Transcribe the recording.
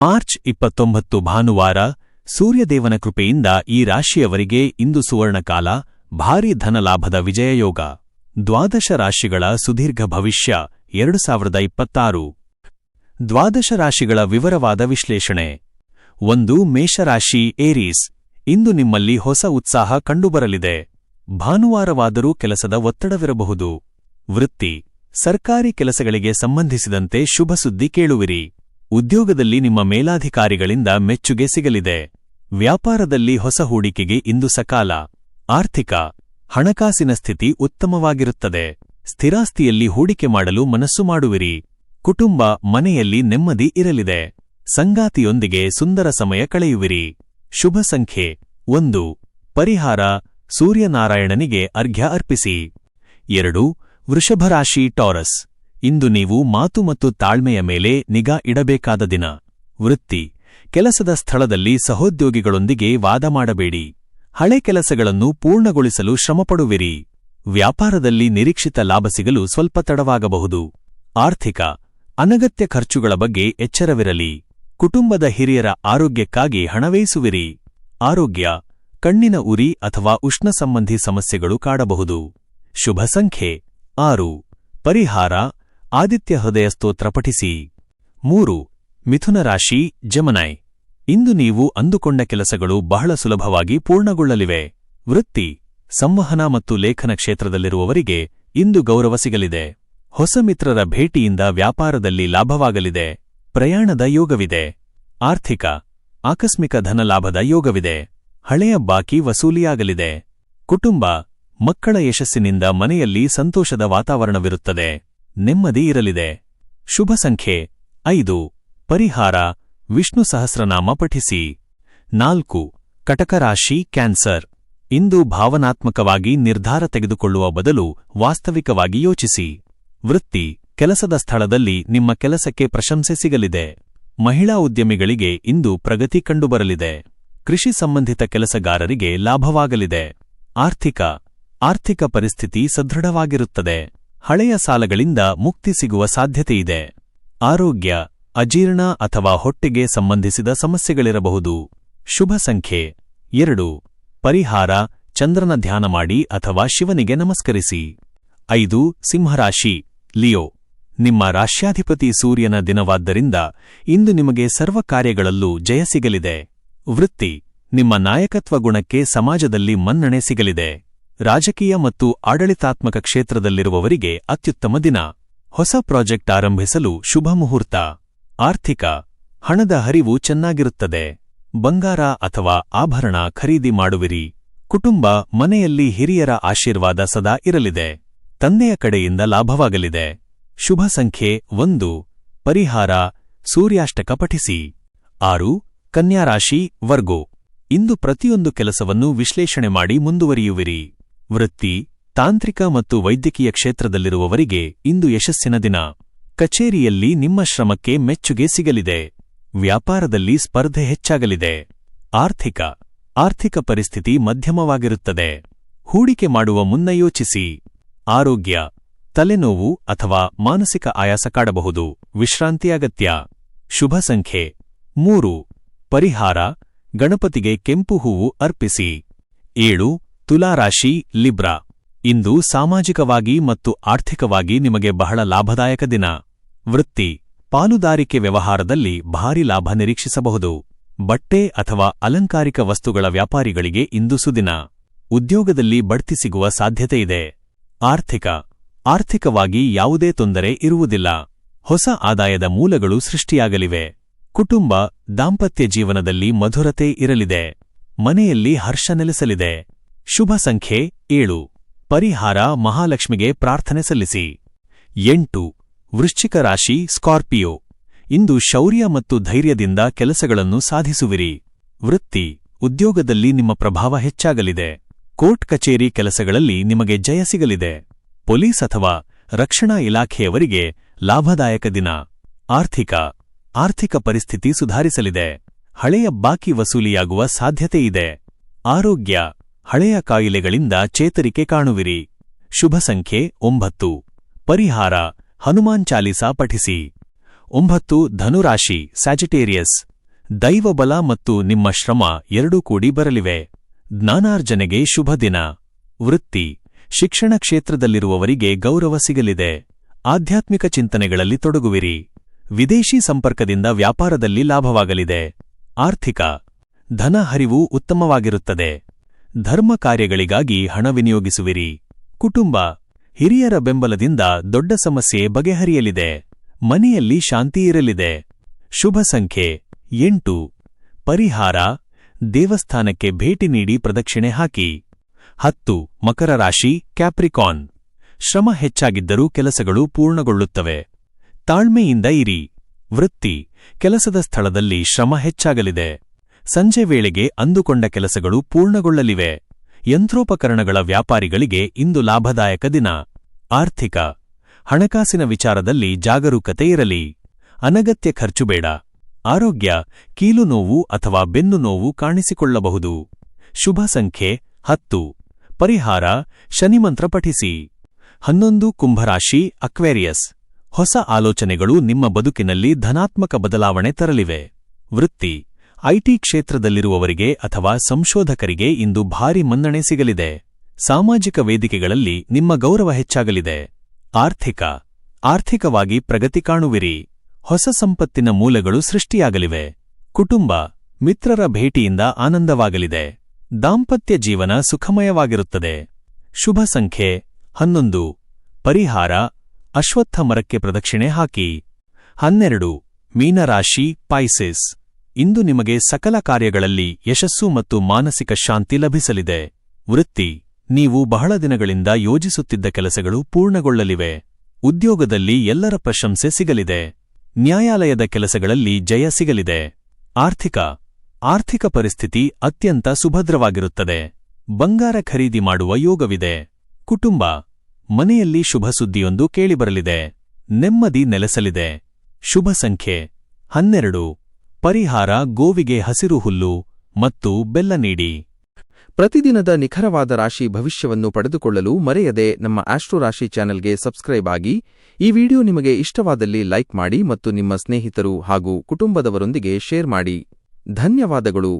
March 29 ಭಾನುವಾರ ಸೂರ್ಯದೇವನ ಕೃಪೆಯಿಂದ ಈ ರಾಶಿಯವರಿಗೆ ಇಂದು ಸುವರ್ಣಕಾಲ, ಭಾರೀ ಧನಲಾಭದ ವಿಜಯಯೋಗ. ದ್ವಾದಶ ರಾಶಿಗಳ ಸುದೀರ್ಘ ಭವಿಷ್ಯ 2026. ದ್ವಾದಶ ರಾಶಿಗಳ ವಿವರವಾದ ವಿಶ್ಲೇಷಣೆ. 1. ಮೇಷರಾಶಿ ಏರೀಸ್. ಇಂದು ನಿಮ್ಮಲ್ಲಿ ಹೊಸ ಉತ್ಸಾಹ ಕಂಡುಬರಲಿದೆ. ಭಾನುವಾರವಾದರೂ ಕೆಲಸದ ಒತ್ತಡವಿರಬಹುದು. ವೃತ್ತಿ, ಸರ್ಕಾರಿ ಕೆಲಸಗಳಿಗೆ ಸಂಬಂಧಿಸಿದಂತೆ ಶುಭ ಸುದ್ದಿ ಕೇಳುವಿರಿ. ಉದ್ಯೋಗದಲ್ಲಿ ನಿಮ್ಮ ಮೇಲಾಧಿಕಾರಿಗಳಿಂದ ಮೆಚ್ಚುಗೆ ಸಿಗಲಿದೆ. ವ್ಯಾಪಾರದಲ್ಲಿ ಹೊಸ ಹೂಡಿಕೆಗೆ ಇಂದು ಸಕಾಲ. ಆರ್ಥಿಕ, ಹಣಕಾಸಿನ ಸ್ಥಿತಿ ಉತ್ತಮವಾಗಿರುತ್ತದೆ. ಸ್ಥಿರಾಸ್ತಿಯಲ್ಲಿ ಹೂಡಿಕೆ ಮಾಡಲು ಮನಸ್ಸು ಮಾಡುವಿರಿ. ಕುಟುಂಬ, ಮನೆಯಲ್ಲಿ ನೆಮ್ಮದಿ ಇರಲಿದೆ. ಸಂಗಾತಿಯೊಂದಿಗೆ ಸುಂದರ ಸಮಯ ಕಳೆಯುವಿರಿ. ಶುಭ ಸಂಖ್ಯೆ 1. ಪರಿಹಾರ, ಸೂರ್ಯನಾರಾಯಣನಿಗೆ ಅರ್ಘ್ಯ ಅರ್ಪಿಸಿ. 2. ವೃಷಭರಾಶಿ ಟಾರಸ್. ಇಂದು ನೀವು ಮಾತು ಮತ್ತು ತಾಳ್ಮೆಯ ಮೇಲೆ ನಿಗಾ ಇಡಬೇಕಾದ ದಿನ. ವೃತ್ತಿ, ಕೆಲಸದ ಸ್ಥಳದಲ್ಲಿ ಸಹೋದ್ಯೋಗಿಗಳೊಂದಿಗೆ ವಾದ ಮಾಡಬೇಡಿ. ಹಳೆ ಕೆಲಸಗಳನ್ನು ಪೂರ್ಣಗೊಳಿಸಲು ಶ್ರಮಪಡುವಿರಿ. ವ್ಯಾಪಾರದಲ್ಲಿ ನಿರೀಕ್ಷಿತ ಲಾಭ ಸಿಗಲು ಸ್ವಲ್ಪ ತಡವಾಗಬಹುದು. ಆರ್ಥಿಕ, ಅನಗತ್ಯ ಖರ್ಚುಗಳ ಬಗ್ಗೆ ಎಚ್ಚರವಿರಲಿ. ಕುಟುಂಬದ ಹಿರಿಯರ ಆರೋಗ್ಯಕ್ಕಾಗಿ ಹಣವೇಯಿಸುವಿರಿ. ಆರೋಗ್ಯ, ಕಣ್ಣಿನ ಉರಿ ಅಥವಾ ಉಷ್ಣ ಸಂಬಂಧಿ ಸಮಸ್ಯೆಗಳು ಕಾಡಬಹುದು. ಶುಭ ಸಂಖ್ಯೆ 6. ಪರಿಹಾರ, ಆದಿತ್ಯ ಹೃದಯ ಸ್ತೋತ್ರ ಪಠಿಸಿ. 3. ಮಿಥುನ ರಾಶಿ ಜೆಮಿನೈ. ಇಂದು ನೀವು ಅಂದುಕೊಂಡ ಕೆಲಸಗಳು ಬಹಳ ಸುಲಭವಾಗಿ ಪೂರ್ಣಗೊಳ್ಳಲಿವೆ. ವೃತ್ತಿ, ಸಂವಹನ ಮತ್ತು ಲೇಖನ ಕ್ಷೇತ್ರದಲ್ಲಿರುವವರಿಗೆ ಇಂದು ಗೌರವ ಸಿಗಲಿದೆ. ಹೊಸ ಮಿತ್ರರ ಭೇಟಿಯಿಂದ ವ್ಯಾಪಾರದಲ್ಲಿ ಲಾಭವಾಗಲಿದೆ. ಪ್ರಯಾಣದ ಯೋಗವಿದೆ. ಆರ್ಥಿಕ, ಆಕಸ್ಮಿಕ ಧನಲಾಭದ ಯೋಗವಿದೆ. ಹಳೆಯ ಬಾಕಿ ವಸೂಲಿಯಾಗಲಿದೆ. ಕುಟುಂಬ, ಮಕ್ಕಳ ಯಶಸ್ಸಿನಿಂದ ಮನೆಯಲ್ಲಿ ಸಂತೋಷದ ವಾತಾವರಣವಿರುತ್ತದೆ. ನೆಮ್ಮದಿ ಇರಲಿದೆ. ಶುಭ ಸಂಖ್ಯೆ 5. ಪರಿಹಾರ, ವಿಷ್ಣು ಸಹಸ್ರನಾಮ ಪಠಿಸಿ. 4. ಕಟಕ ರಾಶಿ ಕ್ಯಾನ್ಸರ್. ಇಂದು ಭಾವನಾತ್ಮಕವಾಗಿ ನಿರ್ಧಾರ ತೆಗೆದುಕೊಳ್ಳುವ ಬದಲು ವಾಸ್ತವಿಕವಾಗಿ ಯೋಚಿಸಿ. ವೃತ್ತಿ, ಕೆಲಸದ ಸ್ಥಳದಲ್ಲಿ ನಿಮ್ಮ ಕೆಲಸಕ್ಕೆ ಪ್ರಶಂಸೆ ಸಿಗಲಿದೆ. ಮಹಿಳಾ ಉದ್ಯಮಿಗಳಿಗೆ ಇಂದು ಪ್ರಗತಿ ಕಂಡುಬರಲಿದೆ. ಕೃಷಿ ಸಂಬಂಧಿತ ಕೆಲಸಗಾರರಿಗೆ ಲಾಭವಾಗಲಿದೆ. ಆರ್ಥಿಕ ಪರಿಸ್ಥಿತಿ ಸದೃಢವಾಗಿರುತ್ತದೆ. ಹಳೆಯ ಸಾಲಗಳಿಂದ ಮುಕ್ತಿ ಸಿಗುವ ಸಾಧ್ಯತೆಯಿದೆ. ಆರೋಗ್ಯ, ಅಜೀರ್ಣ ಅಥವಾ ಹೊಟ್ಟೆಗೆ ಸಂಬಂಧಿಸಿದ ಸಮಸ್ಯೆಗಳಿರಬಹುದು. ಶುಭ ಸಂಖ್ಯೆ 2. ಪರಿಹಾರ, ಚಂದ್ರನ ಧ್ಯಾನ ಮಾಡಿ ಅಥವಾ ಶಿವನಿಗೆ ನಮಸ್ಕರಿಸಿ. 5. ಸಿಂಹರಾಶಿ ಲಿಯೋ. ನಿಮ್ಮ ರಾಶ್ಯಾಧಿಪತಿ ಸೂರ್ಯನ ದಿನವಾದ್ದರಿಂದ ಇಂದು ನಿಮಗೆ ಸರ್ವ ಕಾರ್ಯಗಳಲ್ಲೂ ಜಯ ಸಿಗಲಿದೆ. ವೃತ್ತಿ, ನಿಮ್ಮ ನಾಯಕತ್ವ ಗುಣಕ್ಕೆ ಸಮಾಜದಲ್ಲಿ ಮನ್ನಣೆ ಸಿಗಲಿದೆ. ರಾಜಕೀಯ ಮತ್ತು ಆಡಳಿತಾತ್ಮಕ ಕ್ಷೇತ್ರದಲ್ಲಿರುವವರಿಗೆ ಅತ್ಯುತ್ತಮ ದಿನ. ಹೊಸ ಪ್ರಾಜೆಕ್ಟ್ ಆರಂಭಿಸಲು ಶುಭ ಮುಹೂರ್ತ. ಆರ್ಥಿಕ, ಹಣದ ಹರಿವು ಚೆನ್ನಾಗಿರುತ್ತದೆ. ಬಂಗಾರ ಅಥವಾ ಆಭರಣ ಖರೀದಿ ಮಾಡುವಿರಿ. ಕುಟುಂಬ, ಮನೆಯಲ್ಲಿ ಹಿರಿಯರ ಆಶೀರ್ವಾದ ಸದಾ ಇರಲಿದೆ. ತಂದೆಯ ಕಡೆಯಿಂದ ಲಾಭವಾಗಲಿದೆ. ಶುಭ ಸಂಖ್ಯೆ 1. ಪರಿಹಾರ, ಸೂರ್ಯಾಷ್ಟಕ ಪಠಿಸಿ. 6. ಕನ್ಯಾರಾಶಿ ವರ್ಗೋ. ಇಂದು ಪ್ರತಿಯೊಂದು ಕೆಲಸವನ್ನು ವಿಶ್ಲೇಷಣೆ ಮಾಡಿ ಮುಂದುವರಿಯುವಿರಿ. ವೃತ್ತಿ, ತಾಂತ್ರಿಕ ಮತ್ತು ವೈದ್ಯಕೀಯ ಕ್ಷೇತ್ರದಲ್ಲಿರುವವರಿಗೆ ಇಂದು ಯಶಸ್ಸಿನ ದಿನ. ಕಚೇರಿಯಲ್ಲಿ ನಿಮ್ಮ ಶ್ರಮಕ್ಕೆ ಮೆಚ್ಚುಗೆ ಸಿಗಲಿದೆ. ವ್ಯಾಪಾರದಲ್ಲಿ ಸ್ಪರ್ಧೆ ಹೆಚ್ಚಾಗಲಿದೆ. ಆರ್ಥಿಕ ಪರಿಸ್ಥಿತಿ ಮಧ್ಯಮವಾಗಿರುತ್ತದೆ. ಹೂಡಿಕೆ ಮಾಡುವ ಮುನ್ನ ಯೋಚಿಸಿ. ಆರೋಗ್ಯ, ತಲೆನೋವು ಅಥವಾ ಮಾನಸಿಕ ಆಯಾಸ ಕಾಡಬಹುದು. ವಿಶ್ರಾಂತಿ ಅಗತ್ಯ. ಶುಭ ಸಂಖ್ಯೆ 3. ಪರಿಹಾರ, ಗಣಪತಿಗೆ ಕೆಂಪು ಹೂವು ಅರ್ಪಿಸಿ. 7. ತುಲಾರಾಶಿ ಲಿಬ್ರಾ. ಇಂದು ಸಾಮಾಜಿಕವಾಗಿ ಮತ್ತು ಆರ್ಥಿಕವಾಗಿ ನಿಮಗೆ ಬಹಳ ಲಾಭದಾಯಕ ದಿನ. ವೃತ್ತಿ, ಪಾಲುದಾರಿಕೆ ವ್ಯವಹಾರದಲ್ಲಿ ಭಾರೀ ಲಾಭ ನಿರೀಕ್ಷಿಸಬಹುದು. ಬಟ್ಟೆ ಅಥವಾ ಅಲಂಕಾರಿಕ ವಸ್ತುಗಳ ವ್ಯಾಪಾರಿಗಳಿಗೆ ಇಂದು ಸುದಿನ. ಉದ್ಯೋಗದಲ್ಲಿ ಬಡ್ತಿ ಸಿಗುವ ಸಾಧ್ಯತೆಯಿದೆ. ಆರ್ಥಿಕವಾಗಿ ಯಾವುದೇ ತೊಂದರೆ ಇರುವುದಿಲ್ಲ. ಹೊಸ ಆದಾಯದ ಮೂಲಗಳು ಸೃಷ್ಟಿಯಾಗಲಿವೆ. ಕುಟುಂಬ, ದಾಂಪತ್ಯ ಜೀವನದಲ್ಲಿ ಮಧುರತೆ ಇರಲಿದೆ. ಮನೆಯಲ್ಲಿ ಹರ್ಷ ನೆಲೆಸಲಿದೆ. ಶುಭ ಸಂಖ್ಯೆ 7. ಪರಿಹಾರ, ಮಹಾಲಕ್ಷ್ಮಿಗೆ ಪ್ರಾರ್ಥನೆ ಸಲ್ಲಿಸಿ. 8. ವೃಶ್ಚಿಕ ರಾಶಿ ಸ್ಕಾರ್ಪಿಯೋ. ಇಂದು ಶೌರ್ಯ ಮತ್ತು ಧೈರ್ಯದಿಂದ ಕೆಲಸಗಳನ್ನು ಸಾಧಿಸುವಿರಿ. ವೃತ್ತಿ, ಉದ್ಯೋಗದಲ್ಲಿ ನಿಮ್ಮ ಪ್ರಭಾವ ಹೆಚ್ಚಾಗಲಿದೆ. ಕೋರ್ಟ್ ಕಚೇರಿ ಕೆಲಸಗಳಲ್ಲಿ ನಿಮಗೆ ಜಯ ಸಿಗಲಿದೆ. ಪೊಲೀಸ್ ಅಥವಾ ರಕ್ಷಣಾ ಇಲಾಖೆಯವರಿಗೆ ಲಾಭದಾಯಕ ದಿನ. ಆರ್ಥಿಕ ಪರಿಸ್ಥಿತಿ ಸುಧಾರಿಸಲಿದೆ. ಹಳೆಯ ಬಾಕಿ ವಸೂಲಿಯಾಗುವ ಸಾಧ್ಯತೆಯಿದೆ. ಆರೋಗ್ಯ, ಹಳೆಯ ಕಾಯಿಲೆಗಳಿಂದ ಚೇತರಿಕೆ ಕಾಣುವಿರಿ. ಶುಭ ಸಂಖ್ಯೆ 9. ಪರಿಹಾರ, ಹನುಮಾನ್ ಚಾಲೀಸಾ ಪಠಿಸಿ. 9 ಧನುರಾಶಿ ಸ್ಯಾಜಿಟೇರಿಯಸ್. ದೈವಬಲ ಮತ್ತು ನಿಮ್ಮ ಶ್ರಮ ಎರಡೂ ಕೂಡಿ ಬರಲಿವೆ. ಜ್ಞಾನಾರ್ಜನೆಗೆ ಶುಭ ದಿನ. ವೃತ್ತಿ, ಶಿಕ್ಷಣ ಕ್ಷೇತ್ರದಲ್ಲಿರುವವರಿಗೆ ಗೌರವ ಸಿಗಲಿದೆ. ಆಧ್ಯಾತ್ಮಿಕ ಚಿಂತನೆಗಳಲ್ಲಿ ತೊಡಗುವಿರಿ. ವಿದೇಶಿ ಸಂಪರ್ಕದಿಂದ ವ್ಯಾಪಾರದಲ್ಲಿ ಲಾಭವಾಗಲಿದೆ. ಆರ್ಥಿಕ, ಧನ ಹರಿವು ಉತ್ತಮವಾಗಿರುತ್ತದೆ. ಧರ್ಮ ಕಾರ್ಯಗಳಿಗಾಗಿ ಹಣ ವಿನಿಯೋಗಿಸುವಿರಿ. ಕುಟುಂಬ, ಹಿರಿಯರ ಬೆಂಬಲದಿಂದ ದೊಡ್ಡ ಸಮಸ್ಯೆ ಬಗೆಹರಿಯಲಿದೆ. ಮನೆಯಲ್ಲಿ ಶಾಂತಿ ಇರಲಿದೆ. ಶುಭ ಸಂಖ್ಯೆ 8. ಪರಿಹಾರ, ದೇವಸ್ಥಾನಕ್ಕೆ ಭೇಟಿ ನೀಡಿ ಪ್ರದಕ್ಷಿಣೆ ಹಾಕಿ. 10 ಮಕರ ರಾಶಿ ಕ್ಯಾಪ್ರಿಕಾನ್. ಶ್ರಮ ಹೆಚ್ಚಾಗಿದ್ದರೂ ಕೆಲಸಗಳು ಪೂರ್ಣಗೊಳ್ಳುತ್ತವೆ. ತಾಳ್ಮೆಯಿಂದ ಇರಿ. ವೃತ್ತಿ, ಕೆಲಸದ ಸ್ಥಳದಲ್ಲಿ ಶ್ರಮ ಹೆಚ್ಚಾಗಲಿದೆ. ಸಂಜೆ ವೇಳೆಗೆ ಅಂದುಕೊಂಡ ಕೆಲಸಗಳು ಪೂರ್ಣಗೊಳ್ಳಲಿವೆ. ಯಂತ್ರೋಪಕರಣಗಳ ವ್ಯಾಪಾರಿಗಳಿಗೆ ಇಂದು ಲಾಭದಾಯಕ ದಿನ. ಆರ್ಥಿಕ, ಹಣಕಾಸಿನ ವಿಚಾರದಲ್ಲಿ ಜಾಗರೂಕತೆ ಇರಲಿ. ಅನಗತ್ಯ ಖರ್ಚು ಬೇಡ. ಆರೋಗ್ಯ, ಕೀಲು ನೋವು ಅಥವಾ ಬೆನ್ನು ನೋವು ಕಾಣಿಸಿಕೊಳ್ಳಬಹುದು. ಶುಭ ಸಂಖ್ಯೆ 10. ಪರಿಹಾರ, ಶನಿಮಂತ್ರ ಪಠಿಸಿ. 11 ಕುಂಭರಾಶಿ ಅಕ್ವೇರಿಯಸ್. ಹೊಸ ಆಲೋಚನೆಗಳು ನಿಮ್ಮ ಬದುಕಿನಲ್ಲಿ ಧನಾತ್ಮಕ ಬದಲಾವಣೆ ತರಲಿವೆ. ವೃತ್ತಿ, ಐಟಿ ಕ್ಷೇತ್ರದಲ್ಲಿರುವವರಿಗೆ ಅಥವಾ ಸಂಶೋಧಕರಿಗೆ ಇಂದು ಭಾರಿ ಮನ್ನಣೆ ಸಿಗಲಿದೆ. ಸಾಮಾಜಿಕ ವೇದಿಕೆಗಳಲ್ಲಿ ನಿಮ್ಮ ಗೌರವ ಹೆಚ್ಚಾಗಲಿದೆ. ಆರ್ಥಿಕವಾಗಿ ಪ್ರಗತಿ ಕಾಣುವಿರಿ. ಹೊಸ ಸಂಪತ್ತಿನ ಮೂಲಗಳು ಸೃಷ್ಟಿಯಾಗಲಿವೆ. ಕುಟುಂಬ, ಮಿತ್ರರ ಭೇಟಿಯಿಂದ ಆನಂದವಾಗಲಿದೆ. ದಾಂಪತ್ಯ ಜೀವನ ಸುಖಮಯವಾಗಿರುತ್ತದೆ. ಶುಭ ಸಂಖ್ಯೆ 11. ಪರಿಹಾರ, ಅಶ್ವತ್ಥ ಮರಕ್ಕೆ ಪ್ರದಕ್ಷಿಣೆ ಹಾಕಿ. 12 ಮೀನರಾಶಿ ಪೈಸಿಸ್. ಇಂದು ನಿಮಗೆ ಸಕಲ ಕಾರ್ಯಗಳಲ್ಲಿ ಯಶಸ್ಸು ಮತ್ತು ಮಾನಸಿಕ ಶಾಂತಿ ಲಭಿಸಲಿದೆ. ವೃತ್ತಿ, ನೀವು ಬಹಳ ದಿನಗಳಿಂದ ಯೋಜಿಸುತ್ತಿದ್ದ ಕೆಲಸಗಳು ಪೂರ್ಣಗೊಳ್ಳಲಿವೆ. ಉದ್ಯೋಗದಲ್ಲಿ ಎಲ್ಲರ ಪ್ರಶಂಸೆ ಸಿಗಲಿದೆ. ನ್ಯಾಯಾಲಯದ ಕೆಲಸಗಳಲ್ಲಿ ಜಯ ಸಿಗಲಿದೆ. ಆರ್ಥಿಕ ಪರಿಸ್ಥಿತಿ ಅತ್ಯಂತ ಸುಭದ್ರವಾಗಿರುತ್ತದೆ. ಬಂಗಾರ ಖರೀದಿ ಮಾಡುವ ಯೋಗವಿದೆ. ಕುಟುಂಬ, ಮನೆಯಲ್ಲಿ ಶುಭ ಸುದ್ದಿಯೊಂದು ಕೇಳಿಬರಲಿದೆ. ನೆಮ್ಮದಿ ನೆಲೆಸಲಿದೆ. ಶುಭ ಸಂಖ್ಯೆ 12. ಪರಿಹಾರ, ಗೋವಿಗೆ ಹಸಿರು ಹುಲ್ಲು ಮತ್ತು ಬೆಲ್ಲ ನೀಡಿ. ಪ್ರತಿದಿನದ ನಿಖರವಾದ ರಾಶಿ ಭವಿಷ್ಯವನ್ನು ಪಡೆದುಕೊಳ್ಳಲು ಮರೆಯದೆ ನಮ್ಮ ಆಸ್ಟ್ರೋ ರಾಶಿ ಚಾನೆಲ್ಗೆ ಸಬ್ಸ್ಕ್ರೈಬ್ ಆಗಿ. ಈ ವಿಡಿಯೋ ನಿಮಗೆ ಇಷ್ಟವಾದಲ್ಲಿ ಲೈಕ್ ಮಾಡಿ ಮತ್ತು ನಿಮ್ಮ ಸ್ನೇಹಿತರು ಹಾಗೂ ಕುಟುಂಬದವರೊಂದಿಗೆ ಶೇರ್ ಮಾಡಿ. ಧನ್ಯವಾದಗಳು.